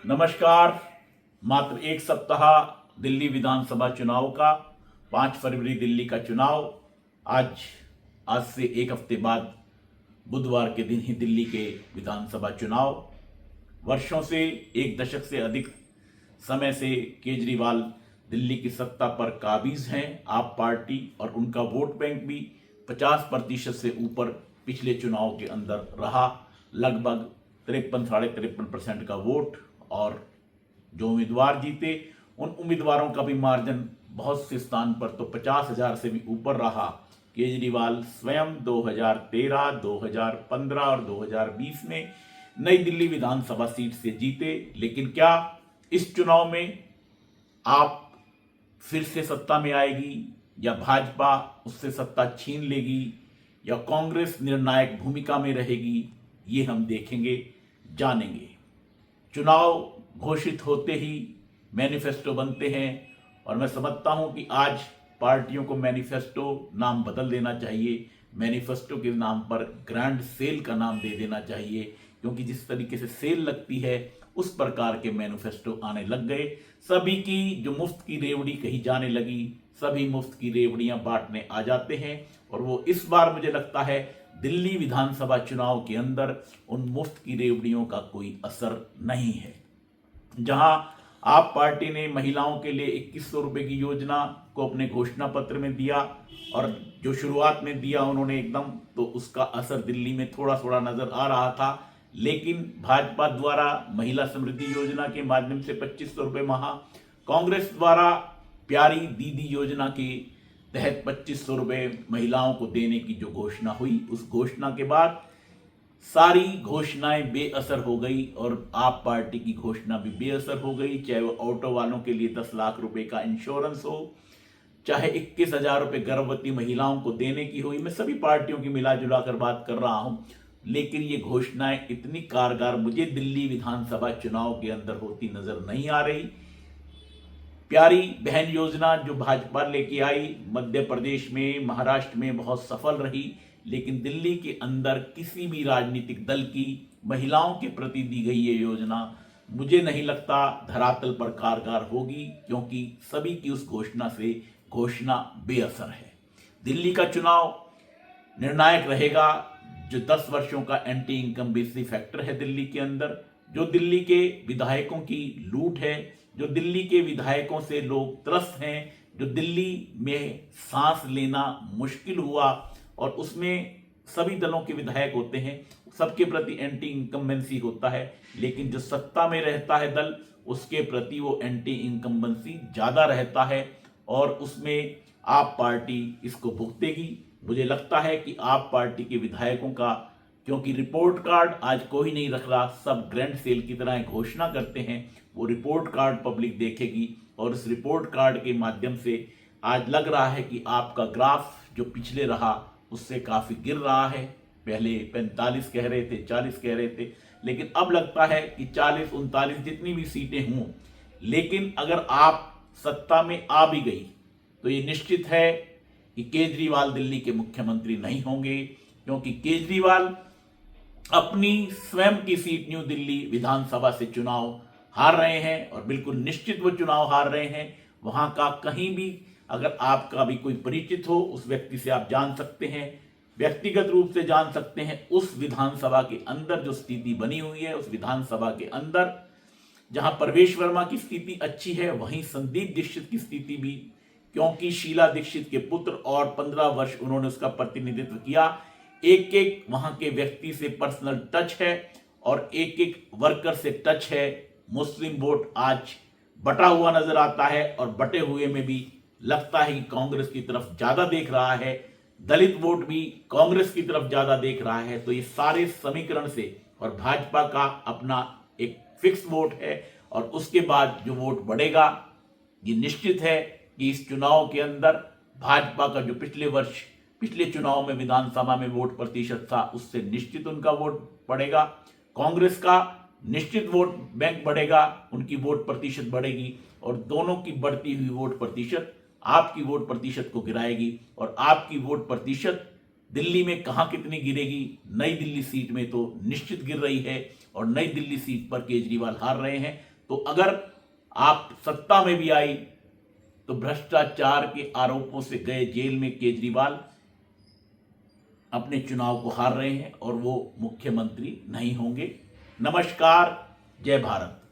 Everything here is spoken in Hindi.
नमस्कार। मात्र एक सप्ताह दिल्ली विधानसभा चुनाव का, 5 फरवरी दिल्ली का चुनाव। आज से एक हफ्ते बाद बुधवार के दिन ही दिल्ली के विधानसभा चुनाव। वर्षों से, एक दशक से अधिक समय से केजरीवाल दिल्ली की सत्ता पर काबिज हैं। आप पार्टी और उनका वोट बैंक भी 50% से ऊपर पिछले चुनाव के अंदर रहा। लगभग 53 साढ़े 53% का वोट, और जो उम्मीदवार जीते उन उम्मीदवारों का भी मार्जिन बहुत से स्थान पर तो 50,000 से भी ऊपर रहा। केजरीवाल स्वयं 2013, 2015 और 2020 में नई दिल्ली विधानसभा सीट से जीते। लेकिन क्या इस चुनाव में आप फिर से सत्ता में आएगी, या भाजपा उससे सत्ता छीन लेगी, या कांग्रेस निर्णायक भूमिका में रहेगी? ये हम देखेंगे, जानेंगे। चुनाव घोषित होते ही मैनिफेस्टो बनते हैं, और मैं समझता हूं कि आज पार्टियों को मैनिफेस्टो नाम बदल देना चाहिए। मैनिफेस्टो के नाम पर ग्रैंड सेल का नाम दे देना चाहिए, क्योंकि जिस तरीके से सेल लगती है उस प्रकार के मैनिफेस्टो आने लग गए। सभी की जो मुफ्त की रेवड़ी कही जाने लगी, सभी मुफ्त की रेवड़ियां बांटने आ जाते हैं। और वो इस बार मुझे लगता है दिल्ली विधानसभा चुनाव के अंदर उन मुफ्त की रेवड़ियों का कोई असर नहीं है। जहां आप पार्टी ने महिलाओं के लिए 2100 रुपए की योजना को अपने घोषणा पत्र में दिया, और जो शुरुआत में दिया उन्होंने एकदम, तो उसका असर दिल्ली में थोड़ा थोड़ा नजर आ रहा था। लेकिन भाजपा द्वारा महिला समृद्धि योजना के माध्यम से 2500 रुपए माह, कांग्रेस द्वारा प्यारी दीदी योजना के तहत 2500 रुपए महिलाओं को देने की जो घोषणा हुई, उस घोषणा के बाद सारी घोषणाएं बेअसर हो गई, और आप पार्टी की घोषणा भी बेअसर हो गई। चाहे वो ऑटो वालों के लिए 10 लाख रुपए का इंश्योरेंस हो, चाहे 21,000 रुपए गर्भवती महिलाओं को देने की हुई। मैं सभी पार्टियों की मिला जुला कर बात कर रहा हूं, लेकिन ये घोषणाएं इतनी कारगर मुझे दिल्ली विधानसभा चुनाव के अंदर होती नजर नहीं आ रही। प्यारी बहन योजना जो भाजपा लेके आई, मध्य प्रदेश में, महाराष्ट्र में बहुत सफल रही, लेकिन दिल्ली के अंदर किसी भी राजनीतिक दल की महिलाओं के प्रति दी गई ये योजना मुझे नहीं लगता धरातल पर कारगर होगी, क्योंकि सभी की उस घोषणा से घोषणा बेअसर है। दिल्ली का चुनाव निर्णायक रहेगा। जो 10 वर्षों का एंटी इनकम्बेंसी फैक्टर है दिल्ली के अंदर, जो दिल्ली के विधायकों की लूट है, जो दिल्ली के विधायकों से लोग त्रस्त हैं, जो दिल्ली में सांस लेना मुश्किल हुआ, और उसमें सभी दलों के विधायक होते हैं, सबके प्रति एंटी इनकम्बेंसी होता है। लेकिन जो सत्ता में रहता है दल, उसके प्रति वो एंटी इनकम्बेंसी ज्यादा रहता है, और उसमें आप पार्टी इसको भुगतेगी। मुझे लगता है कि आप पार्टी के विधायकों का, क्योंकि रिपोर्ट कार्ड आज कोई नहीं रख रहा, सब ग्रैंड सेल की तरह घोषणा करते हैं, वो रिपोर्ट कार्ड पब्लिक देखेगी, और उस रिपोर्ट कार्ड के माध्यम से आज लग रहा है कि आपका ग्राफ जो पिछले रहा उससे काफी गिर रहा है। पहले 45 कह रहे थे, 40 कह रहे थे, लेकिन अब लगता है कि 40, 39 जितनी भी सीटें हों, लेकिन अगर आप सत्ता में आ भी गई तो ये निश्चित है कि केजरीवाल दिल्ली के मुख्यमंत्री नहीं होंगे, क्योंकि केजरीवाल अपनी स्वयं की सीट न्यू दिल्ली विधानसभा से चुनाव हार रहे हैं, और बिल्कुल निश्चित वो चुनाव हार रहे हैं। वहां का कहीं भी अगर आपका भी कोई परिचित हो, उस व्यक्ति से आप जान सकते हैं, व्यक्तिगत रूप से जान सकते हैं उस विधानसभा के अंदर जो स्थिति बनी हुई है। उस विधानसभा के अंदर जहां प्रवेश वर्मा की स्थिति अच्छी है, वहीं संदीप दीक्षित की स्थिति भी, क्योंकि शीला दीक्षित के पुत्र, और 15 वर्ष उन्होंने उसका प्रतिनिधित्व किया। एक एक वहां के व्यक्ति से पर्सनल टच है, और एक एक वर्कर से टच है। मुस्लिम वोट आज बटा हुआ नजर आता है, और बटे हुए में भी लगता है कि कांग्रेस की तरफ ज्यादा देख रहा है। दलित वोट भी कांग्रेस की तरफ ज्यादा देख रहा है। तो ये सारे समीकरण से, और भाजपा का अपना एक फिक्स वोट है, और उसके बाद जो वोट बढ़ेगा, ये निश्चित है कि इस चुनाव के अंदर भाजपा का जो पिछले चुनाव में विधानसभा में वोट प्रतिशत था, उससे निश्चित उनका वोट बढ़ेगा। कांग्रेस का निश्चित वोट बैंक बढ़ेगा, उनकी वोट प्रतिशत बढ़ेगी, और दोनों की बढ़ती हुई वोट प्रतिशत आपकी वोट प्रतिशत को गिराएगी। और आपकी वोट प्रतिशत दिल्ली में कहां कितनी गिरेगी? नई दिल्ली सीट में तो निश्चित गिर रही है, और नई दिल्ली सीट पर केजरीवाल हार रहे हैं। तो अगर आप सत्ता में भी आई तो भ्रष्टाचार के आरोपों से गए जेल में केजरीवाल अपने चुनाव को हार रहे हैं और वो मुख्यमंत्री नहीं होंगे। नमस्कार, जय भारत।